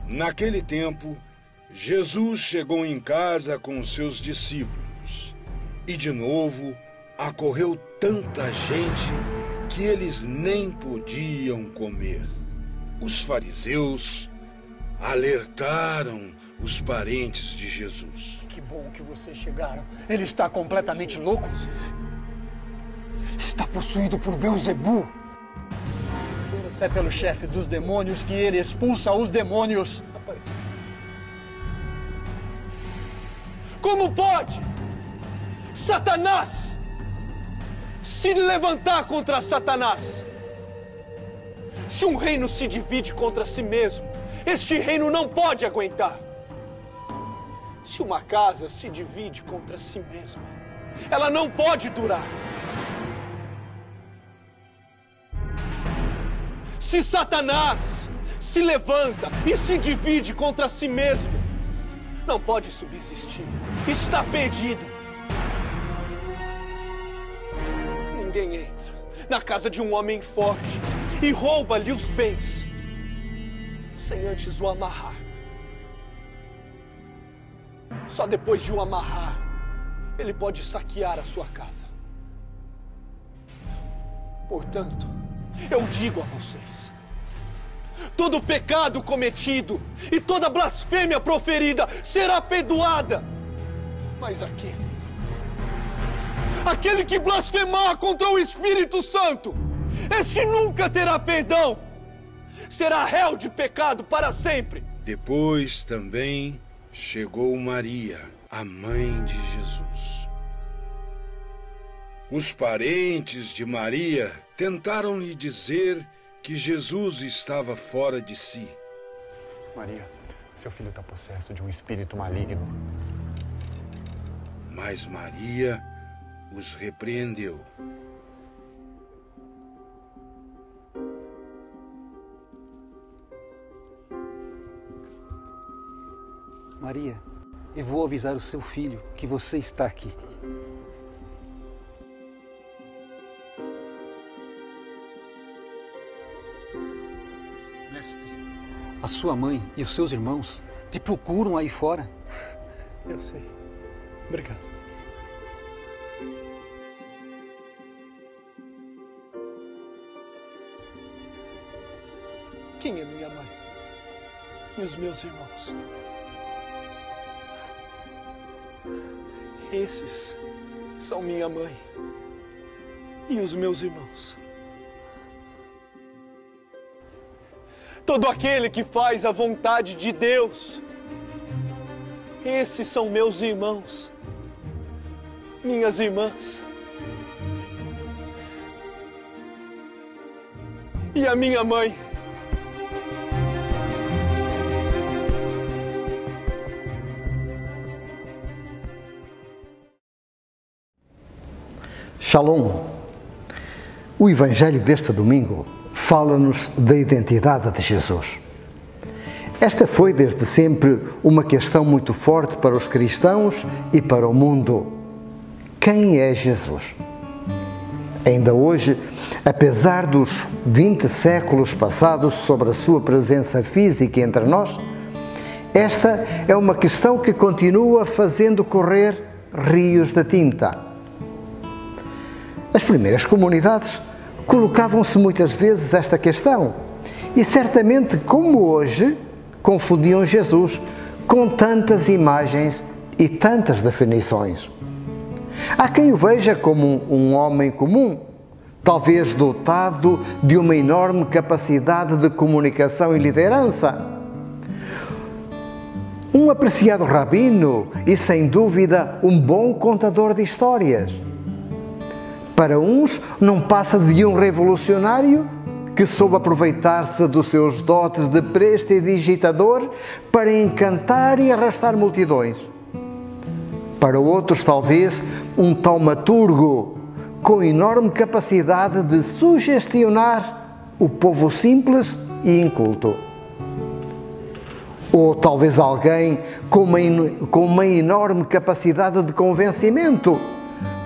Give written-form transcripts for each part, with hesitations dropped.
Naquele tempo, Jesus chegou em casa com os seus discípulos e, de novo, acorreu tanta gente que eles nem podiam comer. Os fariseus alertaram os parentes de Jesus. Que bom que vocês chegaram. Ele está completamente louco. Está possuído por Beelzebu. É pelo chefe dos demônios que ele expulsa os demônios. Como pode Satanás se levantar contra Satanás? Se um reino se divide contra si mesmo, este reino não pode aguentar. Se uma casa se divide contra si mesma, ela não pode durar. Se Satanás se levanta e se divide contra si mesmo, não pode subsistir. Está perdido. Ninguém entra na casa de um homem forte e rouba-lhe os bens sem antes o amarrar. Só depois de o amarrar, ele pode saquear a sua casa. Portanto, eu digo a vocês: todo pecado cometido e toda blasfêmia proferida será perdoada. Mas aquele que blasfemar contra o Espírito Santo, este nunca terá perdão. Será réu de pecado para sempre. Depois também chegou Maria, a mãe de Jesus. Os parentes de Maria tentaram lhe dizer que Jesus estava fora de si. Maria, seu filho está possesso de um espírito maligno. Mas Maria os repreendeu. Maria, eu vou avisar o seu filho que você está aqui. Mestre, A sua mãe e os seus irmãos te procuram aí fora. eu sei. Obrigado. Quem é minha mãe? E os meus irmãos? Esses são minha mãe e os meus irmãos. Todo aquele que faz a vontade de Deus, esses são meus irmãos, minhas irmãs. E a minha mãe. Shalom. O Evangelho deste domingo fala-nos da identidade de Jesus. Esta foi desde sempre uma questão muito forte para os cristãos e para o mundo. Quem é Jesus? Ainda hoje, apesar dos 20 séculos passados sobre a sua presença física entre nós, esta é uma questão que continua fazendo correr rios de tinta. As primeiras comunidades colocavam-se muitas vezes esta questão e certamente, como hoje, confundiam Jesus com tantas imagens e tantas definições. Há quem o veja como um homem comum, talvez dotado de uma enorme capacidade de comunicação e liderança. Um apreciado rabino e, sem dúvida, um bom contador de histórias. Para uns, não passa de um revolucionário que soube aproveitar-se dos seus dotes de prestidigitador para encantar e arrastar multidões. Para outros, talvez, um taumaturgo com enorme capacidade de sugestionar o povo simples e inculto. Ou talvez alguém com uma enorme capacidade de convencimento,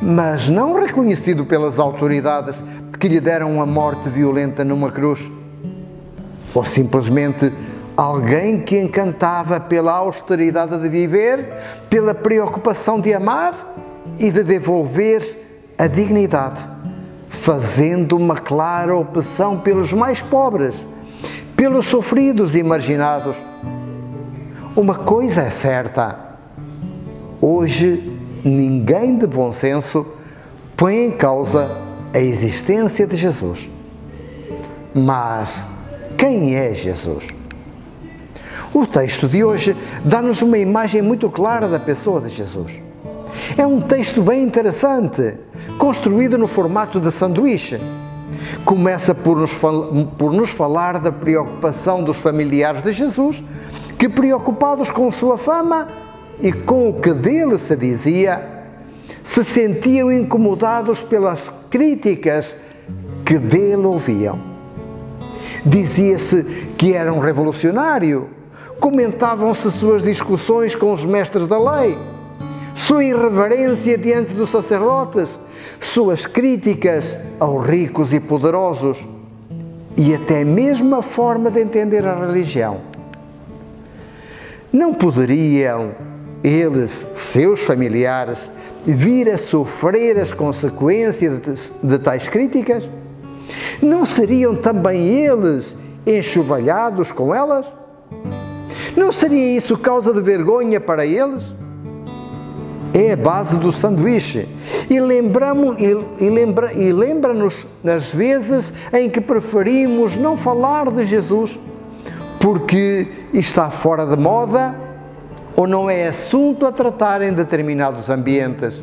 mas não reconhecido pelas autoridades que lhe deram a morte violenta numa cruz. Ou simplesmente alguém que encantava pela austeridade de viver, pela preocupação de amar e de devolver a dignidade, fazendo uma clara opção pelos mais pobres, pelos sofridos e marginados. Uma coisa é certa: hoje ninguém de bom senso põe em causa a existência de Jesus. Mas quem é Jesus? O texto de hoje dá-nos uma imagem muito clara da pessoa de Jesus. É um texto bem interessante, construído no formato de sanduíche. Começa por nos falar da preocupação dos familiares de Jesus, que, preocupados com sua fama e com o que dele se dizia, se sentiam incomodados pelas críticas que dele ouviam. Dizia-se que era um revolucionário, comentavam-se suas discussões com os mestres da lei, sua irreverência diante dos sacerdotes, suas críticas aos ricos e poderosos e até mesmo a forma de entender a religião. Não poderiam eles, seus familiares, vir a sofrer as consequências de tais críticas? Não seriam também eles enxovalhados com elas? Não seria isso causa de vergonha para eles? É a base do sanduíche e lembra-nos das vezes em que preferimos não falar de Jesus porque está fora de moda ou não é assunto a tratar em determinados ambientes.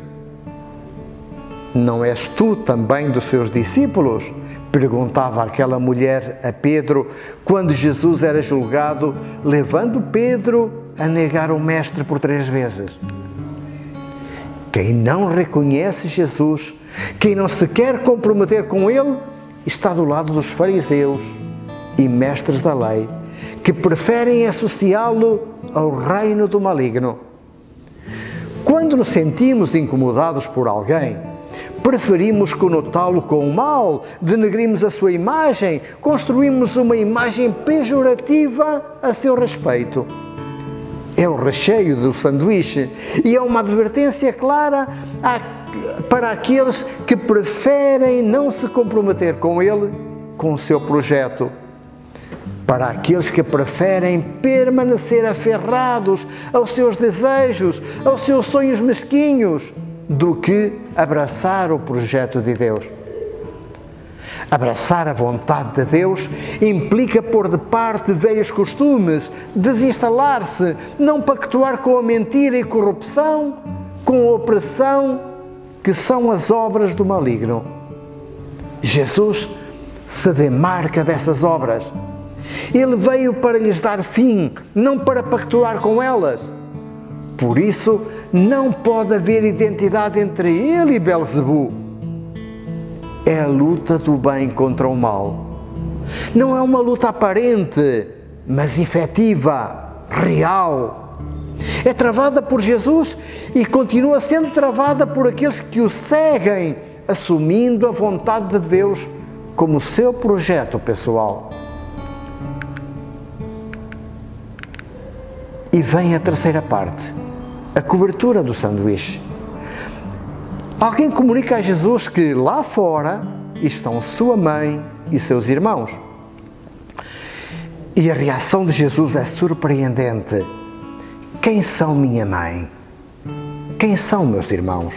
Não és tu também dos seus discípulos? Perguntava aquela mulher a Pedro quando Jesus era julgado, levando Pedro a negar o Mestre por 3 vezes. Quem não reconhece Jesus, quem não se quer comprometer com Ele, está do lado dos fariseus e mestres da lei, que preferem associá-lo ao reino do maligno. Quando nos sentimos incomodados por alguém, preferimos conotá-lo com o mal, denegrimos a sua imagem, construímos uma imagem pejorativa a seu respeito. É o recheio do sanduíche e é uma advertência clara para aqueles que preferem não se comprometer com ele, com o seu projeto. Para aqueles que preferem permanecer aferrados aos seus desejos, aos seus sonhos mesquinhos, do que abraçar o projeto de Deus. Abraçar a vontade de Deus implica pôr de parte velhos costumes, desinstalar-se, não pactuar com a mentira e corrupção, com a opressão, que são as obras do maligno. Jesus se demarca dessas obras. Ele veio para lhes dar fim, não para pactuar com elas. Por isso, não pode haver identidade entre ele e Belzebu. É a luta do bem contra o mal. Não é uma luta aparente, mas efetiva, real. É travada por Jesus e continua sendo travada por aqueles que o seguem, assumindo a vontade de Deus como seu projeto pessoal. E vem a terceira parte, a cobertura do sanduíche. Alguém comunica a Jesus que lá fora estão sua mãe e seus irmãos. E a reação de Jesus é surpreendente. Quem são minha mãe? Quem são meus irmãos?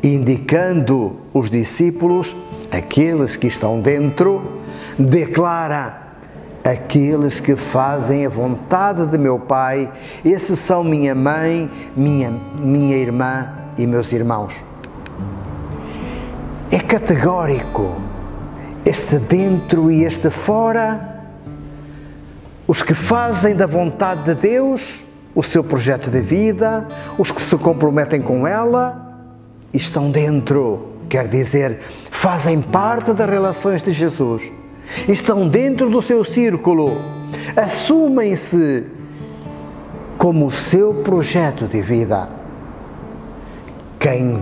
Indicando os discípulos, aqueles que estão dentro, declara: aqueles que fazem a vontade de meu Pai, esses são minha mãe, minha irmã e meus irmãos. É categórico, este dentro e este fora. Os que fazem da vontade de Deus o seu projeto de vida, os que se comprometem com ela, estão dentro, quer dizer, fazem parte das relações de Jesus. Estão dentro do seu círculo, assumem-se como o seu projeto de vida. Quem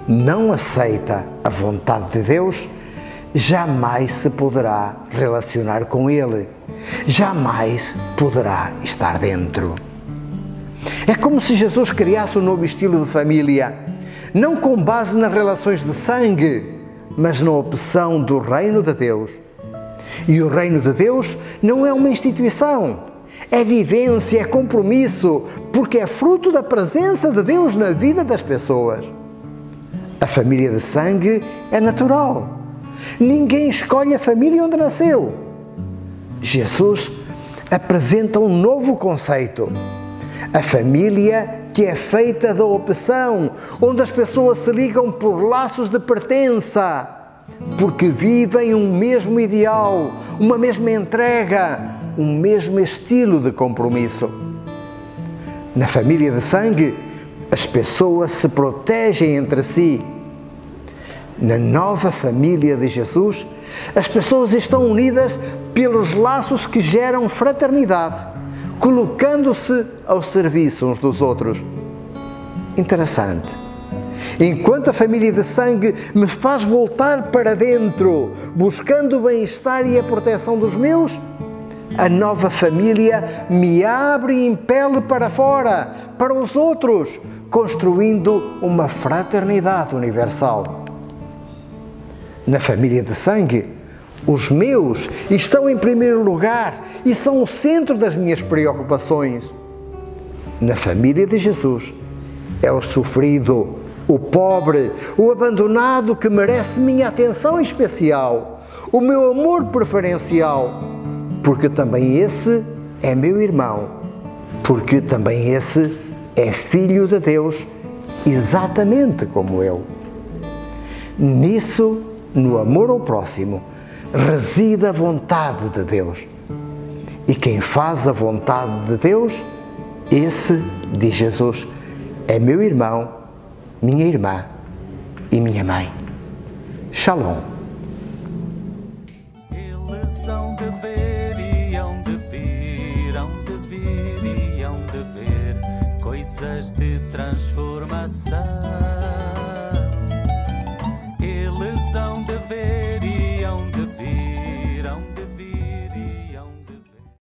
não aceita a vontade de Deus jamais se poderá relacionar com Ele, jamais poderá estar dentro. É como se Jesus criasse um novo estilo de família, não com base nas relações de sangue, mas na opção do reino de Deus. E o reino de Deus não é uma instituição, é vivência, é compromisso, porque é fruto da presença de Deus na vida das pessoas. A família de sangue é natural. Ninguém escolhe a família onde nasceu. Jesus apresenta um novo conceito. A família que é feita da opção, onde as pessoas se ligam por laços de pertença, porque vivem um mesmo ideal, uma mesma entrega, um mesmo estilo de compromisso. Na família de sangue, as pessoas se protegem entre si. Na nova família de Jesus, as pessoas estão unidas pelos laços que geram fraternidade, colocando-se ao serviço uns dos outros. Interessante. Enquanto a família de sangue me faz voltar para dentro, buscando o bem-estar e a proteção dos meus, a nova família me abre e impele para fora, para os outros, construindo uma fraternidade universal. Na família de sangue, os meus estão em primeiro lugar e são o centro das minhas preocupações. Na família de Jesus, é o sofrido, o pobre, o abandonado que merece minha atenção especial, o meu amor preferencial, porque também esse é meu irmão, porque também esse é filho de Deus, exatamente como eu. Nisso, no amor ao próximo, reside a vontade de Deus. E quem faz a vontade de Deus, esse, diz Jesus, é meu irmão, minha irmã e minha mãe. Shalom. Eles hão de ver e hão de vir, hão de vir e hão de ver coisas de transformação. Eles hão de ver e